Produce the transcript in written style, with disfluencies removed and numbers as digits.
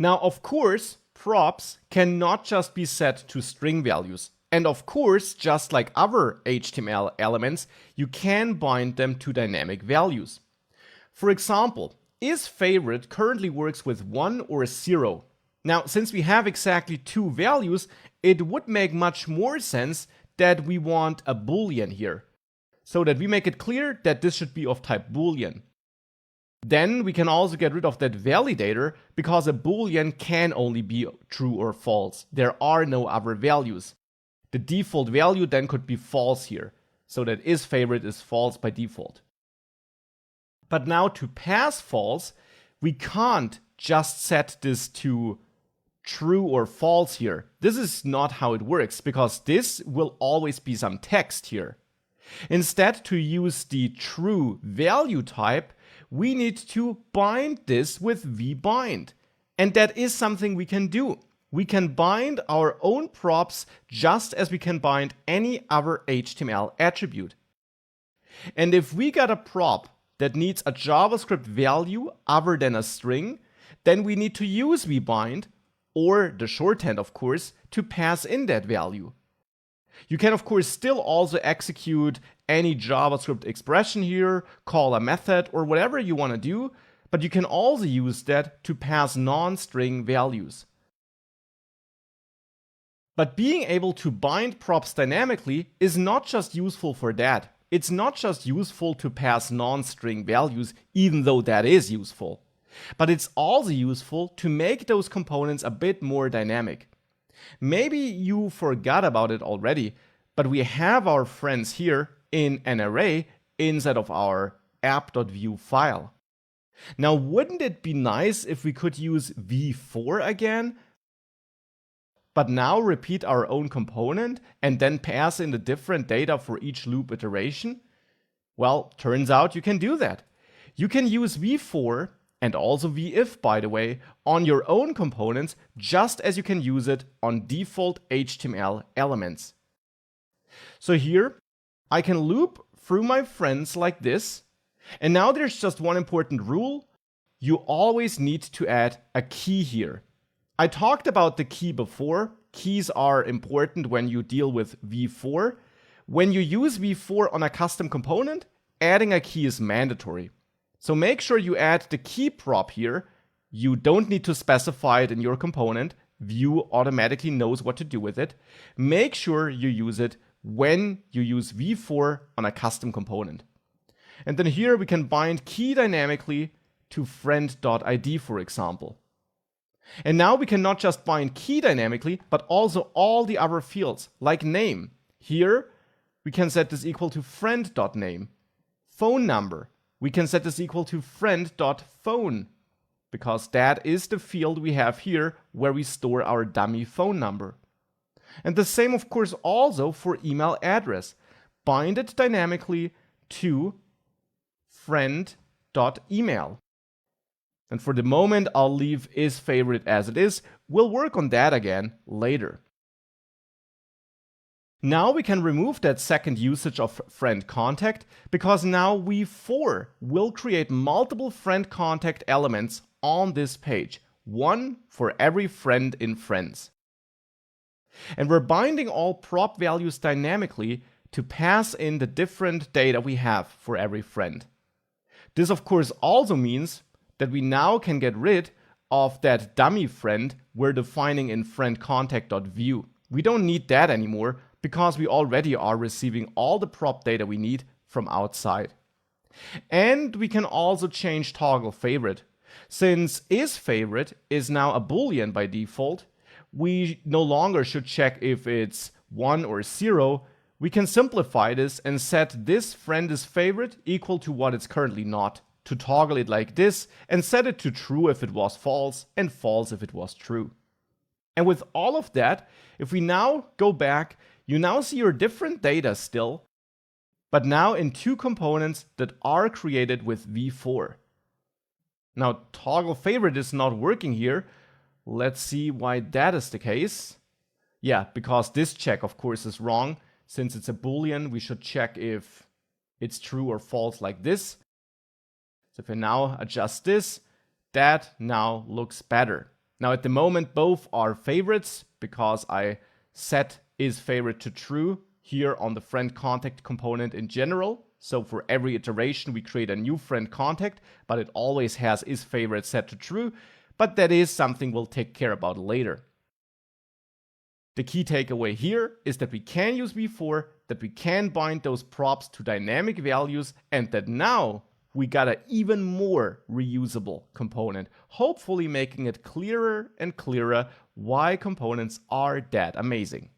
Now, of course, props cannot just be set to string values. And of course, just like other HTML elements, you can bind them to dynamic values. For example, isFavorite currently works with 1 or 0. Now, since we have exactly two values, it would make much more sense that we want a boolean here, so that we make it clear that this should be of type boolean. Then we can also get rid of that validator, because a boolean can only be true or false. There are no other values. The default value then could be false here, so that isFavorite is false by default. But now to pass false, we can't just set this to true or false here. This is not how it works, because this will always be some text here. Instead, to use the true value type, we need to bind this with vbind. And that is something we can do. We can bind our own props just as we can bind any other HTML attribute. And if we got a prop that needs a JavaScript value other than a string, then we need to use vbind, or the shorthand of course, to pass in that value. You can of course still also execute any JavaScript expression here, call a method, or whatever you want to do, but you can also use that to pass non-string values. But being able to bind props dynamically is not just useful for that. It's not just useful to pass non-string values, even though that is useful. But it's also useful to make those components a bit more dynamic. Maybe you forgot about it already, but we have our friends here in an array inside of our app.view file. Now, wouldn't it be nice if we could use v4 again, but now repeat our own component and then pass in the different data for each loop iteration? Well, turns out you can do that. You can use v4 and also vif, by the way, on your own components, just as you can use it on default HTML elements. So here, I can loop through my friends like this. And now there's just one important rule. You always need to add a key here. I talked about the key before. Keys are important when you deal with v4. When you use v4 on a custom component, adding a key is mandatory. So make sure you add the key prop here. You don't need to specify it in your component. Vue automatically knows what to do with it. Make sure you use it when you use v4 on a custom component. And then here we can bind key dynamically to friend.id, for example. And now we can not just bind key dynamically, but also all the other fields, like name. Here we can set this equal to friend.name. Phone number. We can set this equal to friend.phone, because that is the field we have here where we store our dummy phone number. And the same, of course, also for email address. Bind it dynamically to friend.email. And for the moment, I'll leave isFavorite as it is. We'll work on that again later. Now we can remove that second usage of friend contact, because now v4 will create multiple friend contact elements on this page, one for every friend in Friends. And we're binding all prop values dynamically to pass in the different data we have for every friend. This of course also means that we now can get rid of that dummy friend we're defining in friendContact.view. We don't need that anymore, because we already are receiving all the prop data we need from outside. And we can also change toggle favorite. Since isFavorite is now a boolean by default, we no longer should check if it's 1 or 0. We can simplify this and set this friend is favorite equal to what it's currently not, to toggle it like this, and set it to true if it was false and false if it was true. And with all of that, if we now go back, you now see your different data still, but now in two components that are created with v4. Now, toggle favorite is not working here. Let's see why that is the case. Yeah, because this check, of course, is wrong. Since it's a boolean, we should check if it's true or false like this. So if I now adjust this, that now looks better. Now at the moment, both are favorites because I set isFavorite to true here on the friend contact component in general. So for every iteration, we create a new friend contact, but it always has isFavorite set to true. But that is something we'll take care about later. The key takeaway here is that we can use v-for, that we can bind those props to dynamic values, and that now we got an even more reusable component, hopefully making it clearer and clearer why components are that amazing.